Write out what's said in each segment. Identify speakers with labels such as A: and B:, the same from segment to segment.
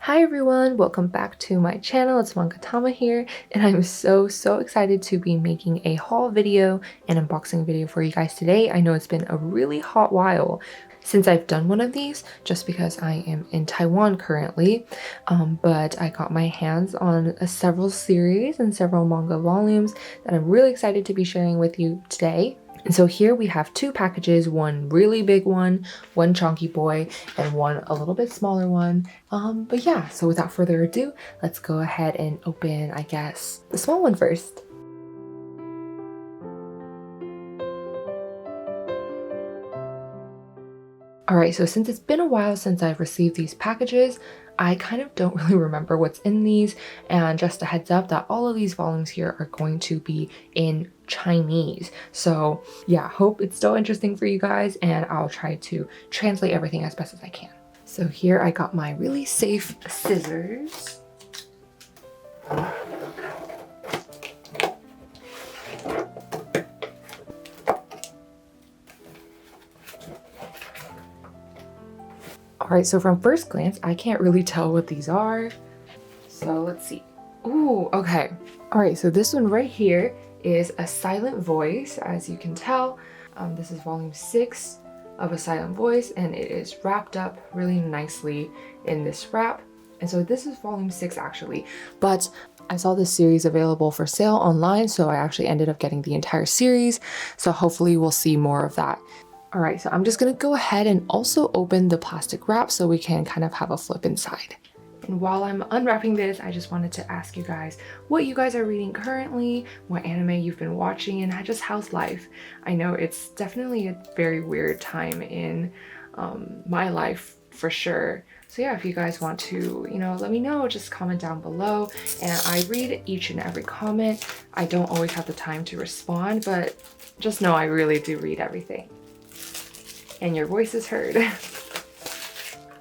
A: Hi everyone, welcome back to my channel. It's Manga here, and I'm so excited to be making a haul video and unboxing video for you guys today. I know it's been a really hot while since I've done one of these, just because I am in Taiwan currently, but I got my hands on several series and several manga volumes that I'm really excited to be sharing with you today. And so here we have two packages, one really big one chunky boy, and one a little bit smaller one. But yeah, so without further ado, let's go ahead and open, I guess, the small one first. Alright, so since it's been a while since I've received these packages, I kind of don't really remember what's in these, and just a heads up that all of these volumes here are going to be in Chinese. So yeah, hope it's still interesting for you guys, and I'll try to translate everything as best as I can. So here I got my really safe scissors. Alright, so from first glance, I can't really tell what these are. So let's see. Ooh, okay. Alright, so this one right here is A Silent Voice, as you can tell. This is volume 6 of A Silent Voice, and it is wrapped up really nicely in this wrap. And so this is volume 6 actually, but I saw this series available for sale online, so I actually ended up getting the entire series. So hopefully we'll see more of that. All right, so I'm just gonna go ahead and also open the plastic wrap so we can kind of have a flip inside. And while I'm unwrapping this, I just wanted to ask you guys what you guys are reading currently, what anime you've been watching, and just how's life. I know it's definitely a very weird time in my life for sure. So yeah, if you guys want to, let me know, just comment down below. And I read each and every comment. I don't always have the time to respond, but just know I really do read everything. And your voice is heard.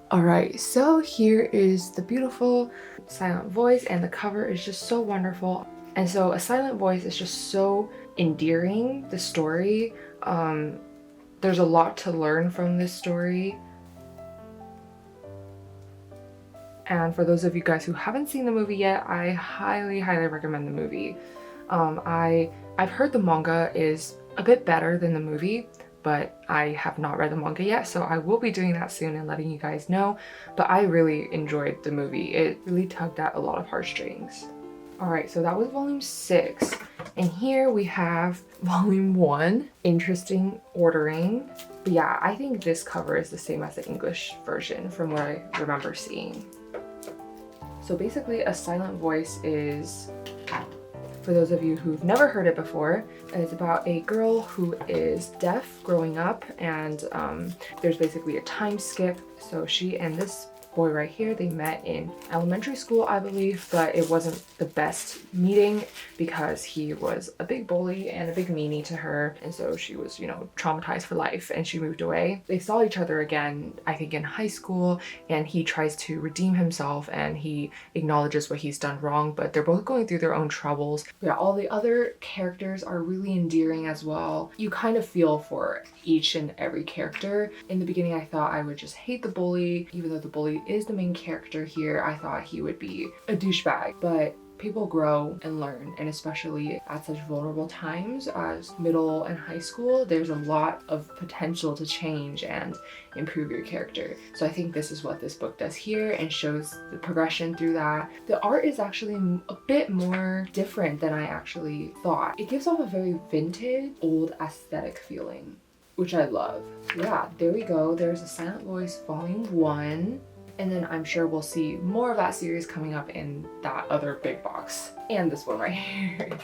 A: All right, so here is the beautiful Silent Voice, and the cover is just so wonderful. And so A Silent Voice is just so endearing, the story. There's a lot to learn from this story. And for those of you guys who haven't seen the movie yet, I highly recommend the movie. I've heard the manga is a bit better than the movie, but I have not read the manga yet, so I will be doing that soon and letting you guys know. But I really enjoyed the movie. It really tugged at a lot of heartstrings. All right, so that was volume 6. And here we have volume 1, interesting ordering. But yeah, I think this cover is the same as the English version from what I remember seeing. So basically, A Silent Voice is, for those of you who've never heard it before, it's about a girl who is deaf growing up, and there's basically a time skip. So she and this boy right here, they met in elementary school, I believe, but it wasn't the best meeting because he was a big bully and a big meanie to her, and so she was, traumatized for life, and she moved away. They saw each other again, I think in high school, and he tries to redeem himself and he acknowledges what he's done wrong, but they're both going through their own troubles. Yeah, all the other characters are really endearing as well. You kind of feel for each and every character. In the beginning, I thought I would just hate the bully, even though the bully is the main character here. I thought he would be a douchebag, but people grow and learn, and especially at such vulnerable times as middle and high school, there's a lot of potential to change and improve your character. So I think this is what this book does here and shows the progression through that. The art is actually a bit more different than I actually thought. It gives off a very vintage, old aesthetic feeling, which I love. Yeah, there we go. There's A Silent Voice volume 1. And then I'm sure we'll see more of that series coming up in that other big box. And this one right here.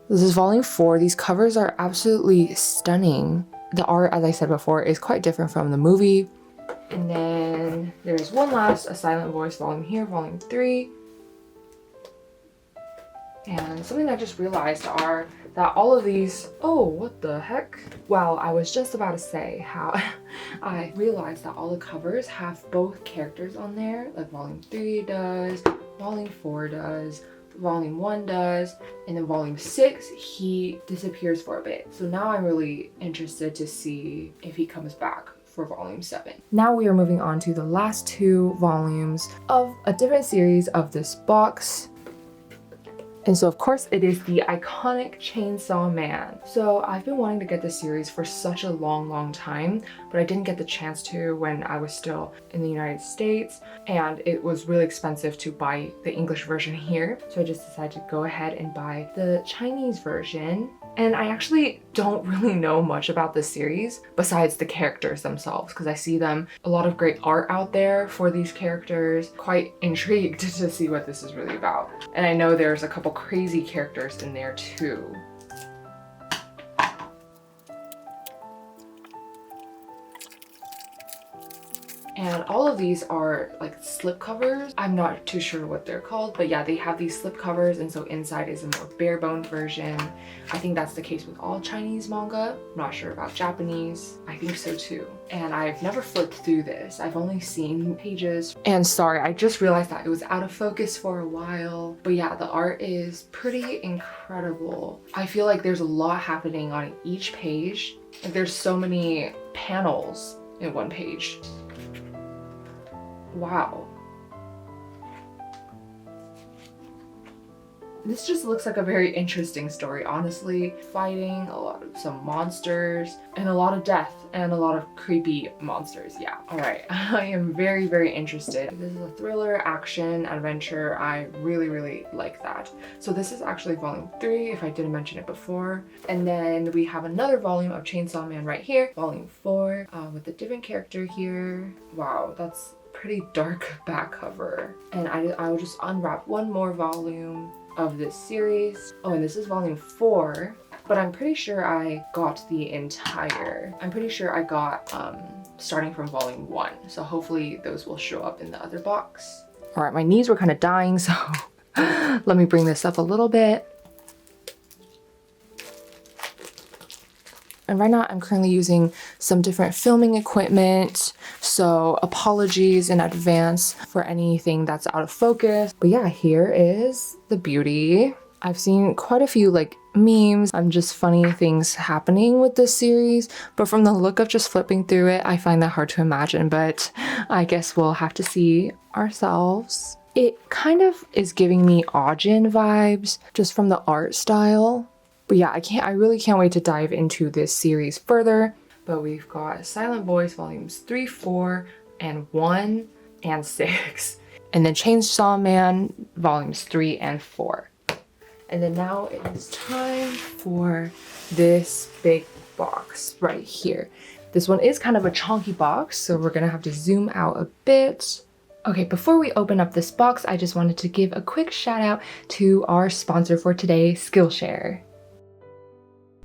A: This is volume 4. These covers are absolutely stunning. The art, as I said before, is quite different from the movie. And then there's one last A Silent Voice volume here, volume 3. And something I just realized are that all of these, oh, what the heck? Well, I was just about to say how I realized that all the covers have both characters on there, like volume 3 does, volume 4 does, volume 1 does, and then volume 6, he disappears for a bit. So now I'm really interested to see if he comes back for volume 7. Now we are moving on to the last 2 volumes of a different series of this box. And so of course it is the iconic Chainsaw Man. So I've been wanting to get this series for such a long time, but I didn't get the chance to when I was still in the United States, and it was really expensive to buy the English version here. So I just decided to go ahead and buy the Chinese version. And I actually don't really know much about this series besides the characters themselves, because I see them a lot of great art out there for these characters. Quite intrigued to see what this is really about. And I know there's a couple crazy characters in there too. And all of these are like slip covers. I'm not too sure what they're called, but yeah, they have these slip covers, and so inside is a more bare bone version. I think that's the case with all Chinese manga. I'm not sure about Japanese. I think so too. And I've never flipped through this. I've only seen pages. And sorry, I just realized that it was out of focus for a while. But yeah, the art is pretty incredible. I feel like there's a lot happening on each page. Like there's so many panels in one page. Wow. This just looks like a very interesting story, honestly. Fighting some monsters and a lot of death and a lot of creepy monsters. Yeah. All right. I am very interested. This is a thriller, action, adventure. I really like that. So this is actually volume 3, if I didn't mention it before. And then we have another volume of Chainsaw Man right here, volume 4, with a different character here. Wow, that's pretty dark back cover. And I will just unwrap one more volume of this series. Oh, and this is volume 4, but I'm pretty sure I got the entire. I'm pretty sure I got starting from volume 1. So hopefully those will show up in the other box. All right, my knees were kind of dying, so let me bring this up a little bit. And right now I'm currently using some different filming equipment, so apologies in advance for anything that's out of focus. But yeah, here is the beauty. I've seen quite a few like memes and just funny things happening with this series, but from the look of just flipping through it, I find that hard to imagine, but I guess we'll have to see ourselves. It kind of is giving me Ajin vibes just from the art style. But yeah, I really can't wait to dive into this series further. But we've got Silent Voice volumes 3, 4, and 1, and 6. And then Chainsaw Man volumes 3 and 4. And then now it is time for this big box right here. This one is kind of a chunky box, so we're gonna have to zoom out a bit. Okay, before we open up this box, I just wanted to give a quick shout out to our sponsor for today, Skillshare.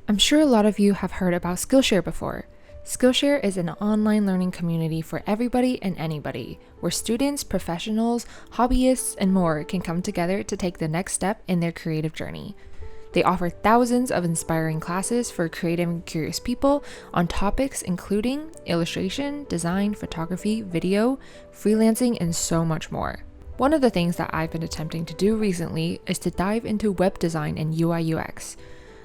A: I'm sure a lot of you have heard about Skillshare before. Skillshare is an online learning community for everybody and anybody, where students, professionals, hobbyists, and more can come together to take the next step in their creative journey. They offer thousands of inspiring classes for creative and curious people on topics including illustration, design, photography, video, freelancing, and so much more. One of the things that I've been attempting to do recently is to dive into web design and UI UX.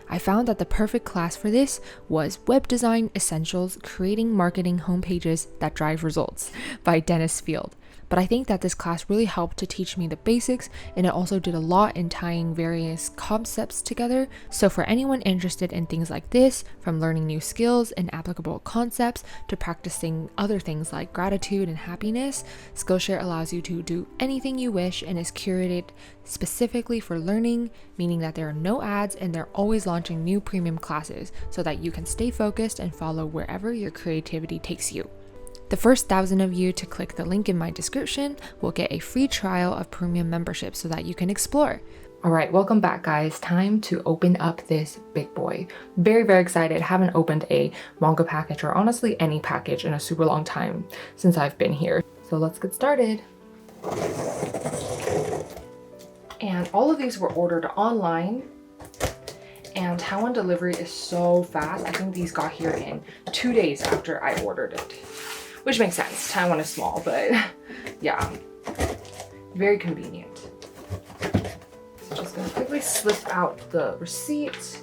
A: I found that the perfect class for this was Web Design Essentials: Creating Marketing Homepages That Drive Results by Dennis Field. But I think that this class really helped to teach me the basics, and it also did a lot in tying various concepts together. So for anyone interested in things like this, from learning new skills and applicable concepts to practicing other things like gratitude and happiness, Skillshare allows you to do anything you wish and is curated specifically for learning, meaning that there are no ads and they're always launching new premium classes so that you can stay focused and follow wherever your creativity takes you. The first 1,000 of you to click the link in my description will get a free trial of premium membership so that you can explore. All right, welcome back guys. Time to open up this big boy. Very excited. Haven't opened a manga package or honestly any package in a super long time since I've been here. So let's get started. And all of these were ordered online. And Taiwan delivery is so fast. I think these got here in 2 days after I ordered it. Which makes sense. Taiwan is small, but yeah, very convenient. So just gonna quickly slip out the receipt.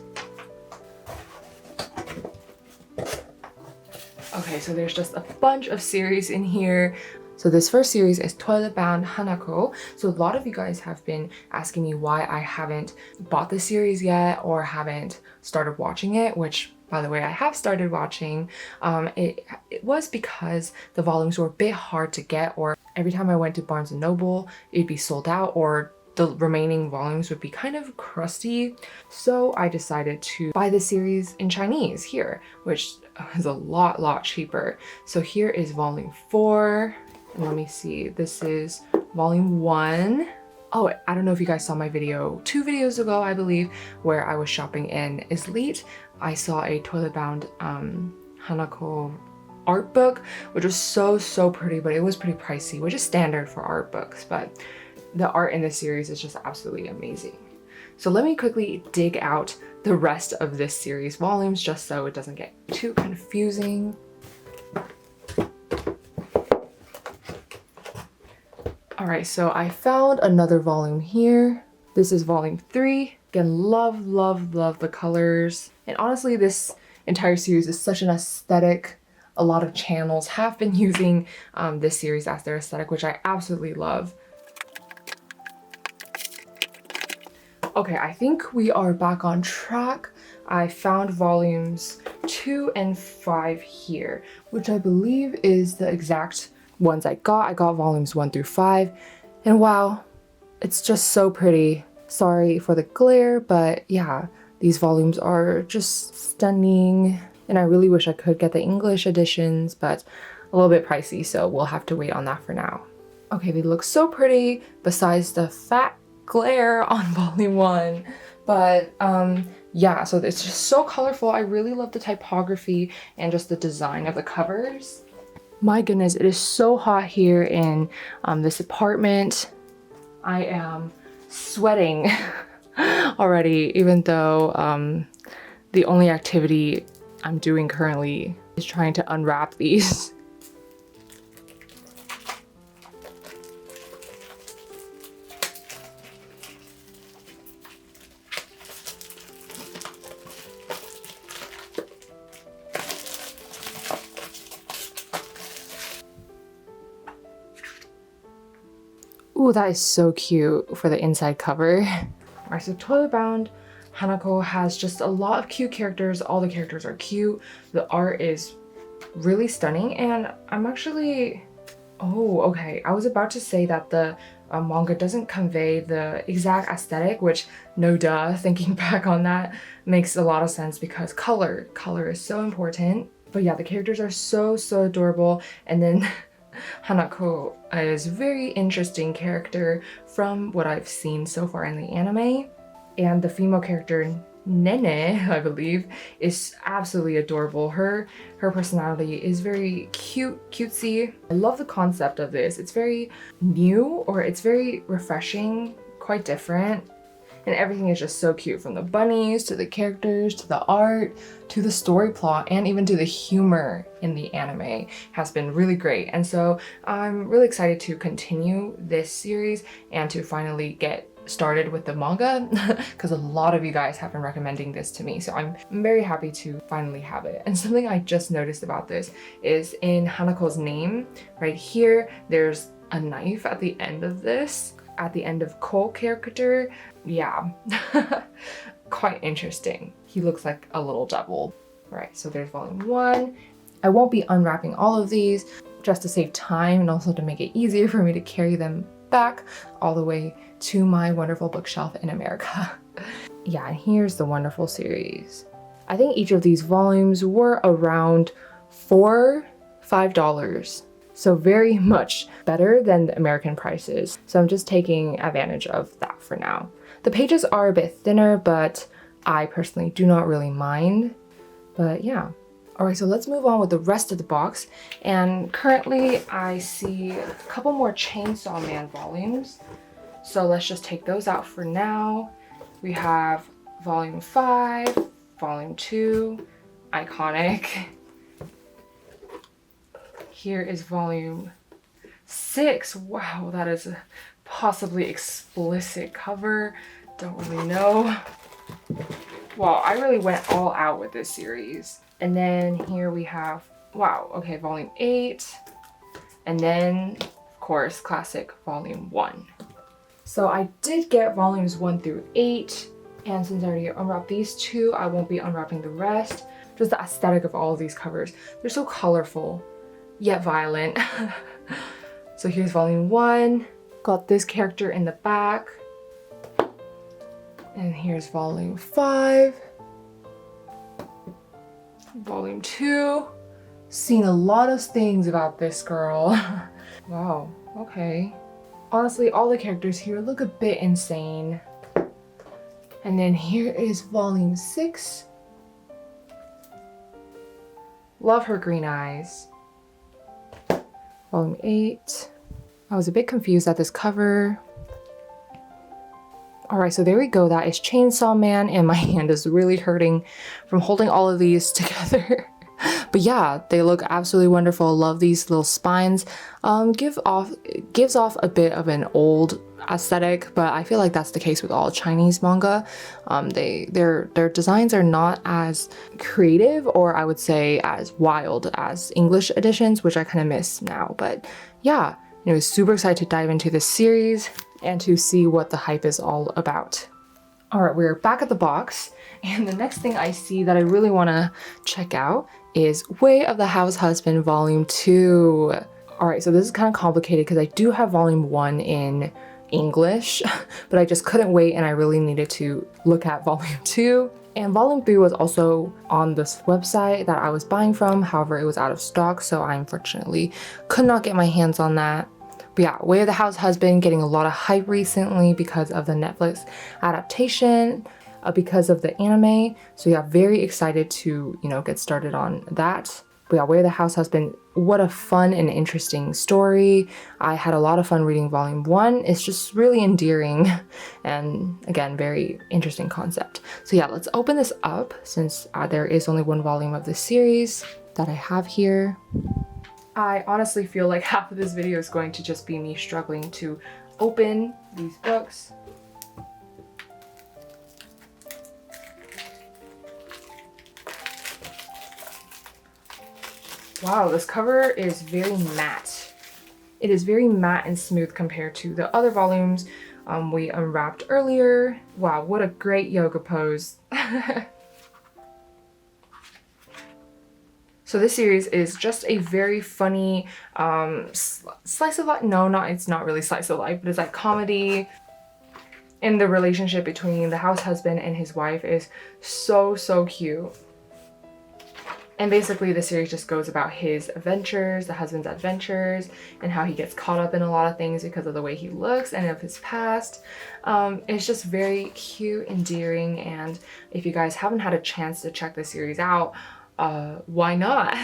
A: Okay, so there's just a bunch of series in here. So this first series is Toilet Bound Hanako. So a lot of you guys have been asking me why I haven't bought this series yet or haven't started watching it, which by the way, I have started watching. It was because the volumes were a bit hard to get, or every time I went to Barnes & Noble, it'd be sold out, or the remaining volumes would be kind of crusty. So I decided to buy the series in Chinese here, which is a lot cheaper. So here is volume 4. And let me see, this is volume 1. Oh, I don't know if you guys saw my video 2 videos ago, I believe, where I was shopping in Isleet. I saw a Toilet Bound Hanako art book, which was so pretty, but it was pretty pricey, which is standard for art books, but the art in this series is just absolutely amazing. So let me quickly dig out the rest of this series volumes just so it doesn't get too confusing. All right, so I found another volume here. This is volume 3. Again, love the colors. And honestly, this entire series is such an aesthetic. A lot of channels have been using this series as their aesthetic, which I absolutely love. Okay, I think we are back on track. I found volumes 2 and 5 here, which I believe is the exact ones I got. I got volumes 1 through 5, and wow, it's just so pretty. Sorry for the glare, but yeah, these volumes are just stunning, and I really wish I could get the English editions, but a little bit pricey, so we'll have to wait on that for now. Okay, they look so pretty besides the fat glare on volume 1, but yeah, so it's just so colorful. I really love the typography and just the design of the covers. My goodness, it is so hot here in this apartment. I am sweating already, even though the only activity I'm doing currently is trying to unwrap these. Ooh, that is so cute for the inside cover. Alright, so Toilet Bound Hanako has just a lot of cute characters. All the characters are cute. The art is really stunning, and I'm actually... Oh, okay. I was about to say that the manga doesn't convey the exact aesthetic, which no duh, thinking back on that makes a lot of sense because color is so important. But yeah, the characters are so adorable, and then Hanako is a very interesting character from what I've seen so far in the anime. And the female character, Nene, I believe, is absolutely adorable. Her personality is very cutesy. I love the concept of this. It's very new, or it's very refreshing, quite different. And everything is just so cute, from the bunnies to the characters to the art to the story plot and even to the humor in the anime has been really great. And so I'm really excited to continue this series and to finally get started with the manga because a lot of you guys have been recommending this to me, so I'm very happy to finally have it. And something I just noticed about this is in Hanako's name right here, there's a knife at the end of this, at the end of Ko character. Yeah, quite interesting. He looks like a little devil. Right, so there's volume 1. I won't be unwrapping all of these just to save time and also to make it easier for me to carry them back all the way to my wonderful bookshelf in America. Yeah, and here's the wonderful series. I think each of these volumes were around $5. So very much better than the American prices. So I'm just taking advantage of that for now. The pages are a bit thinner, but I personally do not really mind. But yeah. All right, so let's move on with the rest of the box. And currently I see a couple more Chainsaw Man volumes. So let's just take those out for now. We have volume 5, volume 2, iconic. Here is volume 6. Wow, that is a possibly explicit cover. Don't really know. Wow, I really went all out with this series. And then here we have wow, okay, volume 8. And then, of course, classic volume 1. So I did get volumes 1 through 8. And since I already unwrapped these 2, I won't be unwrapping the rest. Just the aesthetic of all of these covers. They're so colorful, yet violent. So here's volume 1. Got this character in the back. And here's volume 5. Volume 2. Seen a lot of things about this girl. Wow, okay. Honestly, all the characters here look a bit insane. And then here is volume 6. Love her green eyes. Volume 8. I was a bit confused at this cover. Alright, so there we go. That is Chainsaw Man, and my hand is really hurting from holding all of these together. But yeah, they look absolutely wonderful. Love these little spines. Gives off a bit of an old aesthetic, but I feel like that's the case with all Chinese manga. Their designs are not as creative, or I would say as wild as English editions, which I kind of miss now. But yeah, I was super excited to dive into this series and to see what the hype is all about. All right, we're back at the box, and the next thing I see that I really want to check out is Way of the House Husband Volume 2. All right, so this is kind of complicated because I do have Volume 1 in English, but I just couldn't wait and I really needed to look at Volume 2. And Volume 3 was also on this website that I was buying from, however, it was out of stock, so I unfortunately could not get my hands on that. But yeah, Way of the House Husband getting a lot of hype recently because of the Netflix adaptation, because of the anime. So yeah, very excited to, get started on that. But yeah, Way of the House Husband, what a fun and interesting story. I had a lot of fun reading volume 1. It's just really endearing and again, very interesting concept. So yeah, let's open this up since there is only one volume of this series that I have here. I honestly feel like half of this video is going to just be me struggling to open these books. Wow, this cover is very matte. It is very matte and smooth compared to the other volumes we unwrapped earlier. Wow, what a great yoga pose. So this series is just a very funny slice of life. No, it's not really slice of life, but it's like comedy. And the relationship between the house husband and his wife is so cute. And basically the series just goes about his adventures, the husband's adventures, and how he gets caught up in a lot of things because of the way he looks and of his past. It's just very cute, endearing, and if you guys haven't had a chance to check the series out, why not?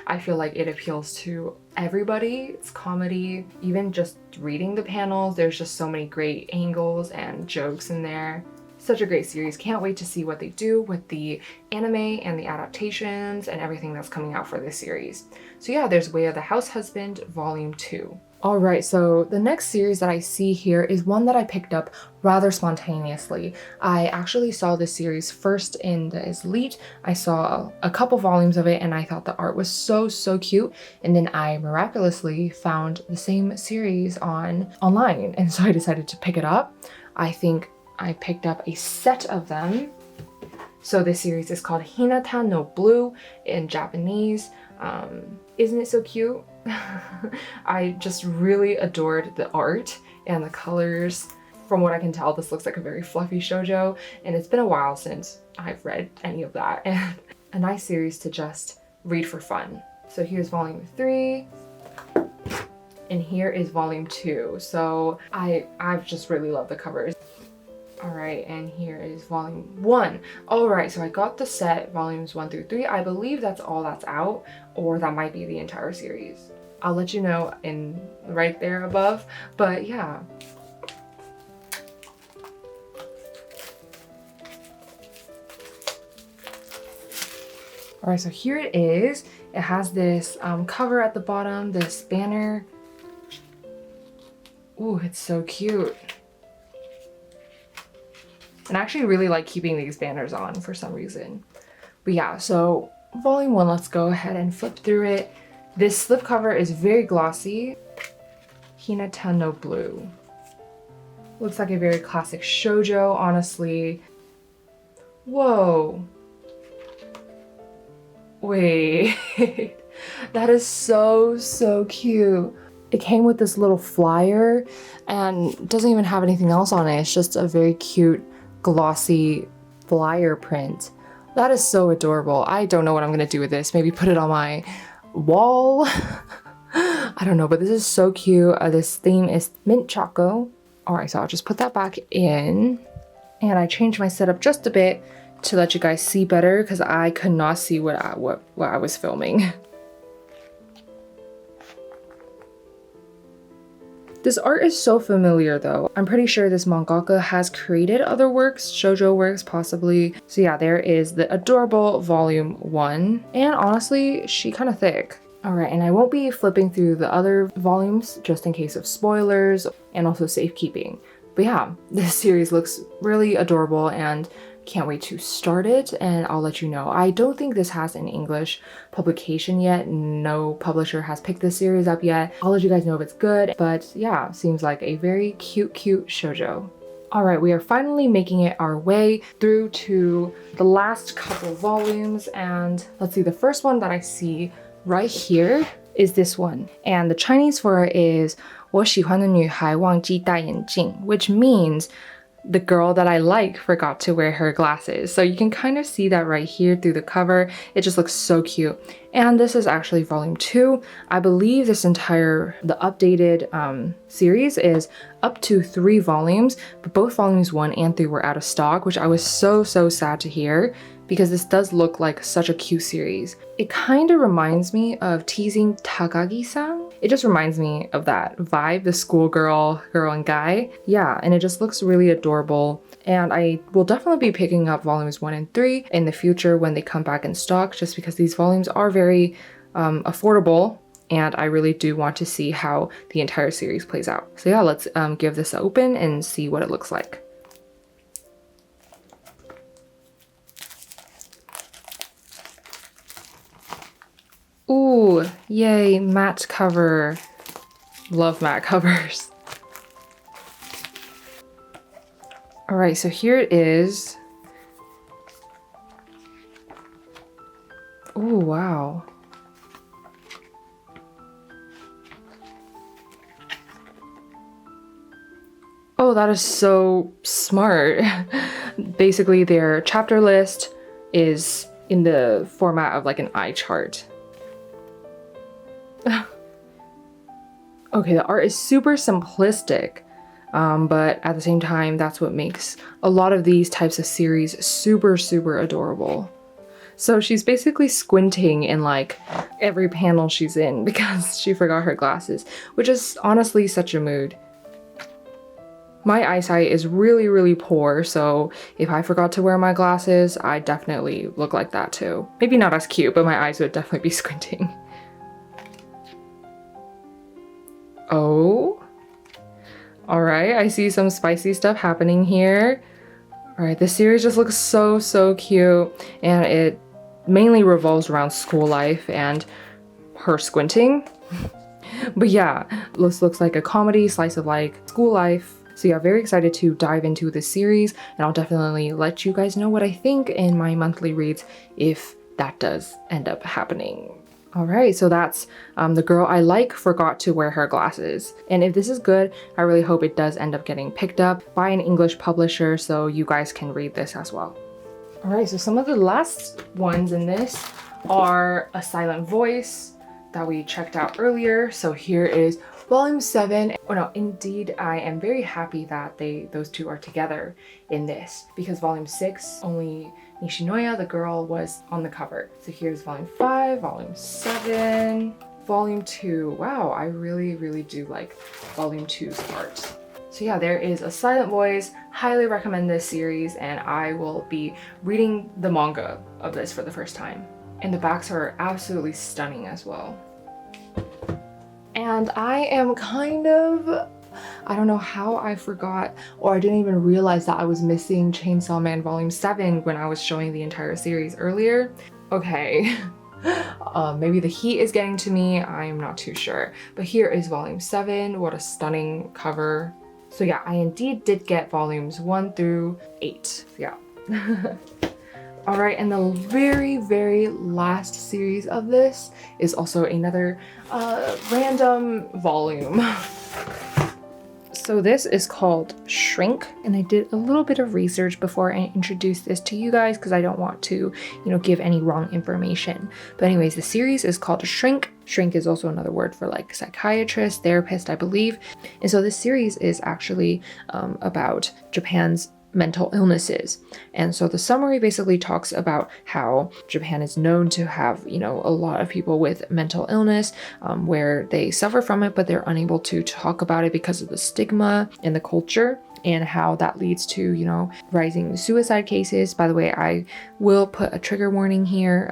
A: I feel like it appeals to everybody. It's comedy. Even just reading the panels, there's just so many great angles and jokes in there. Such a great series. Can't wait to see what they do with the anime and the adaptations and everything that's coming out for this series. So yeah, there's Way of the House Husband Volume 2. Alright, so the next series that I see here is one that I picked up rather spontaneously. I actually saw this series first in the Elite. I saw a couple volumes of it and I thought the art was so cute, and then I miraculously found the same series online, and so I decided to pick it up. I think I picked up a set of them. So this series is called Hinata no Blue in Japanese. Isn't it so cute? I just really adored the art and the colors. From what I can tell, this looks like a very fluffy shoujo, and it's been a while since I've read any of that, and a nice series to just read for fun. So here's volume 3. And here is volume 2. So I've just really loved the covers. Alright, and here is volume 1. Alright, so I got the set volumes 1 through 3. I believe that's all that's out, or that might be the entire series. I'll let you know in right there above, but yeah. Alright, so here it is. It has this cover at the bottom, this banner. Ooh, it's so cute. And I actually really like keeping these banners on for some reason. But yeah, so Volume 1, let's go ahead and flip through it. This slipcover is very glossy. Hinata no Blue. Looks like a very classic shoujo, honestly. Whoa. Wait. That is so cute. It came with this little flyer and doesn't even have anything else on it. It's just a very cute, glossy flyer print. That is so adorable. I don't know what I'm gonna do with this. Maybe put it on my wall. I don't know, but this is so cute. This theme is mint choco. All right, so I'll just put that back in. And I changed my setup just a bit to let you guys see better because I could not see what I was filming. This art is so familiar though. I'm pretty sure this mangaka has created other works, shoujo works possibly. So yeah, there is the adorable volume 1. And honestly, she kind of thick. All right, and I won't be flipping through the other volumes just in case of spoilers and also safekeeping. But yeah, this series looks really adorable and can't wait to start it, and I'll let you know. I don't think this has an English publication yet. No publisher has picked this series up yet. I'll let you guys know if it's good, but yeah, seems like a very cute shoujo. All right, we are finally making it our way through to the last couple volumes, and let's see, the first one that I see right here is this one. And the Chinese for it is 我喜欢的女孩忘记戴眼镜, which means the girl that I like forgot to wear her glasses. So you can kind of see that right here through the cover. It just looks so cute. And this is actually volume 2. I believe this the updated series is up to 3 volumes, but both volumes 1 and 3 were out of stock, which I was so sad to hear because this does look like such a cute series. It kind of reminds me of Teasing Takagi-san. It just reminds me of that vibe, the schoolgirl, girl and guy. Yeah, and it just looks really adorable. And I will definitely be picking up volumes 1 and 3 in the future when they come back in stock, just because these volumes are very affordable. And I really do want to see how the entire series plays out. So yeah, let's give this an open and see what it looks like. Ooh, yay, matte cover. Love matte covers. All right, so here it is. Ooh, wow. Oh, that is so smart. Basically, their chapter list is in the format of like an eye chart. Okay, the art is super simplistic, but at the same time, that's what makes a lot of these types of series super adorable. So she's basically squinting in like every panel she's in because she forgot her glasses, which is honestly such a mood. My eyesight is really poor, so if I forgot to wear my glasses, I definitely look like that too. Maybe not as cute, but my eyes would definitely be squinting. Oh, all right, I see some spicy stuff happening here. All right, this series just looks so cute, and it mainly revolves around school life and her squinting. But yeah, this looks like a comedy slice of like school life. So yeah, very excited to dive into this series, and I'll definitely let you guys know what I think in my monthly reads if that does end up happening. All right, so that's The Girl I Like Forgot to Wear Her Glasses. And if this is good, I really hope it does end up getting picked up by an English publisher so you guys can read this as well. All right, so some of the last ones in this are A Silent Voice that we checked out earlier. So here is Volume 7. Oh no, indeed, I am very happy that those two are together in this because Volume 6, only Nishinoya, the girl, was on the cover. So here's Volume 5, Volume 7, Volume 2. Wow, I really do like Volume 2's art. So yeah, there is A Silent Voice. Highly recommend this series, and I will be reading the manga of this for the first time. And the backs are absolutely stunning as well. And I am I don't know how I forgot, or I didn't even realize that I was missing Chainsaw Man Volume 7 when I was showing the entire series earlier. Okay. Maybe the heat is getting to me, I'm not too sure. But here is volume 7. What a stunning cover. So yeah, I indeed did get volumes 1 through 8. Yeah. All right, and the very last series of this is also another random volume. So this is called Shrink, and I did a little bit of research before I introduced this to you guys because I don't want to, give any wrong information. But anyways, the series is called Shrink. Shrink is also another word for like psychiatrist, therapist, I believe. And so this series is actually about Japan's mental illnesses. And so the summary basically talks about how Japan is known to have, a lot of people with mental illness where they suffer from it, but they're unable to talk about it because of the stigma in the culture, and how that leads to, rising suicide cases. By the way, I will put a trigger warning here,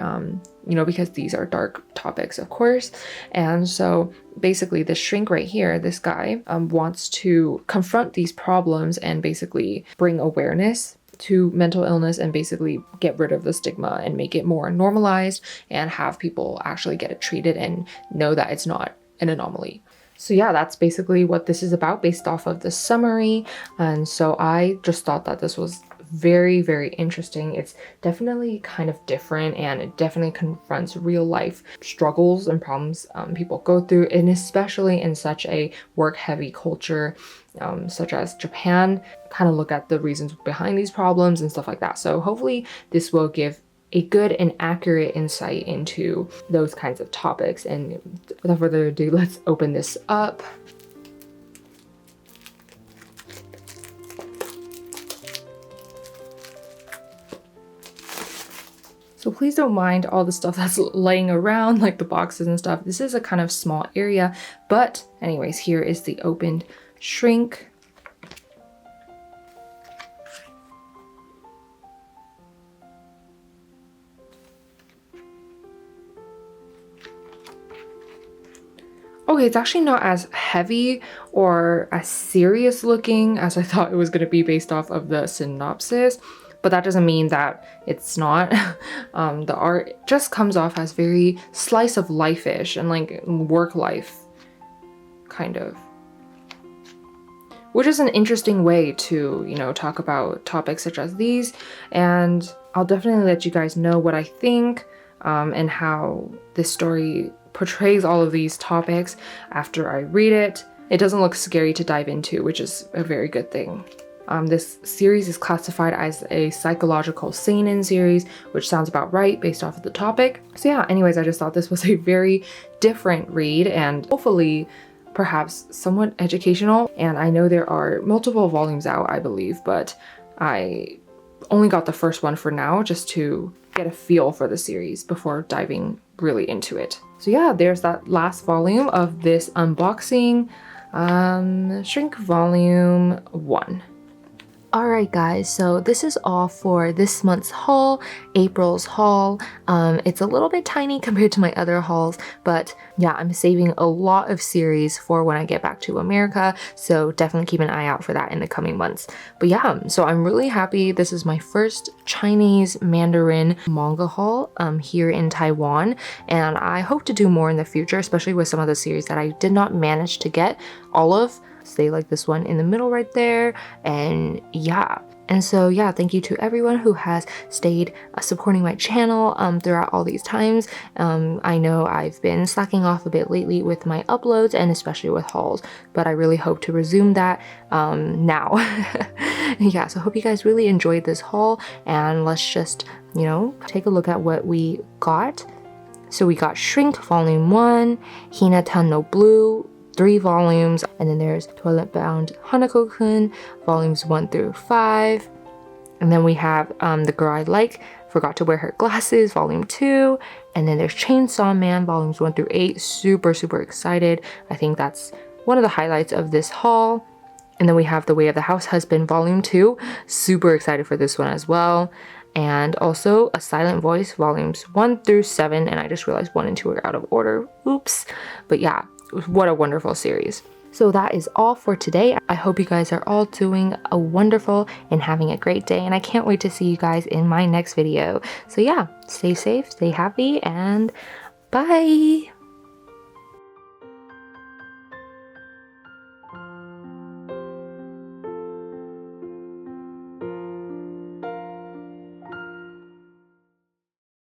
A: because these are dark topics, of course. And so basically the Shrink right here, this guy wants to confront these problems and basically bring awareness to mental illness and basically get rid of the stigma and make it more normalized and have people actually get it treated and know that it's not an anomaly. So yeah, that's basically what this is about based off of the summary. And so I just thought that this was very interesting. It's definitely kind of different, and it definitely confronts real life struggles and problems people go through, and especially in such a work heavy culture such as Japan, kind of look at the reasons behind these problems and stuff like that. So hopefully this will give a good and accurate insight into those kinds of topics. And without further ado, let's open this up. So please don't mind all the stuff that's laying around, like the boxes and stuff. This is a kind of small area, but anyways, here is the opened Shrink. Okay, it's actually not as heavy or as serious looking as I thought it was going to be based off of the synopsis, but that doesn't mean that it's not. The art just comes off as very slice of life-ish and like work life, kind of. Which is an interesting way to, talk about topics such as these. And I'll definitely let you guys know what I think and how this story portrays all of these topics after I read it. It doesn't look scary to dive into, which is a very good thing. This series is classified as a psychological seinen series, which sounds about right based off of the topic. So yeah, anyways, I just thought this was a very different read and hopefully perhaps somewhat educational. And I know there are multiple volumes out, I believe, but I only got the first one for now just to get a feel for the series before diving really into it. So yeah, there's that last volume of this unboxing, Shrink Volume 1. Alright guys, so this is all for this month's haul, April's haul. It's a little bit tiny compared to my other hauls, but yeah, I'm saving a lot of series for when I get back to America, so definitely keep an eye out for that in the coming months. But yeah, so I'm really happy. This is my first Chinese Mandarin manga haul here in Taiwan, and I hope to do more in the future, especially with some of the series that I did not manage to get all of. Say like this one in the middle right there, and yeah. And so yeah, thank you to everyone who has stayed supporting my channel throughout all these times. I know I've been slacking off a bit lately with my uploads and especially with hauls, but I really hope to resume that now. Yeah, so hope you guys really enjoyed this haul, and let's just, take a look at what we got. So we got Shrink Volume 1, Hinata no Blue, 3 volumes, and then there's Toilet Bound Hanako-kun, volumes 1 through 5. And then we have The Girl I Like, Forgot to Wear Her Glasses, volume 2. And then there's Chainsaw Man, volumes 1 through 8. Super excited. I think that's one of the highlights of this haul. And then we have The Way of the House Husband, volume 2. Super excited for this one as well. And also A Silent Voice, volumes 1 through 7. And I just realized 1 and 2 are out of order. Oops. But yeah, what a wonderful series. So that is all for today. I hope you guys are all doing a wonderful and having a great day, and I can't wait to see you guys in my next video. So yeah, stay safe, stay happy, and bye!